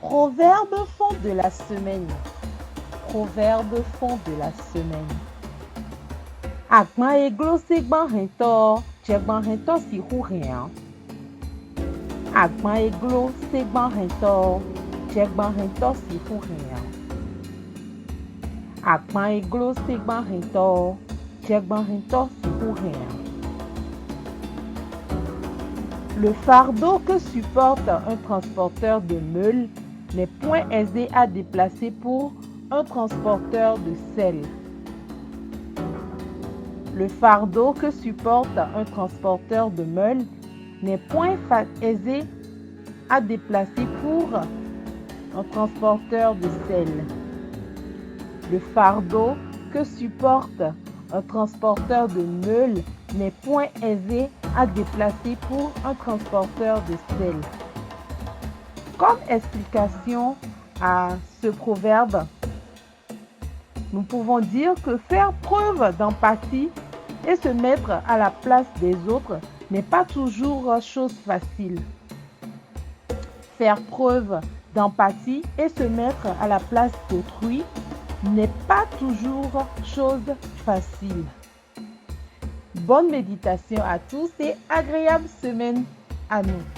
Proverbe fond de la semaine. Proverbe fond de la semaine. Agban eglo segban hento, jegban hento si hu rien. Agban eglo segban hento, jegban hento si hu rien. Agban eglo segban hento, jegban hento si hu rien. Le fardeau que supporte un transporteur de meules n'est point aisé à déplacer pour un transporteur de sel. Le fardeau que supporte un transporteur de meules n'est point aisé à déplacer pour un transporteur de sel. Le fardeau que supporte un transporteur de meules n'est point aisé à déplacer pour un transporteur de sel. Comme explication à ce proverbe, nous pouvons dire que faire preuve d'empathie et se mettre à la place des autres n'est pas toujours chose facile. Faire preuve d'empathie et se mettre à la place d'autrui n'est pas toujours chose facile. Bonne méditation à tous et agréable semaine à nous.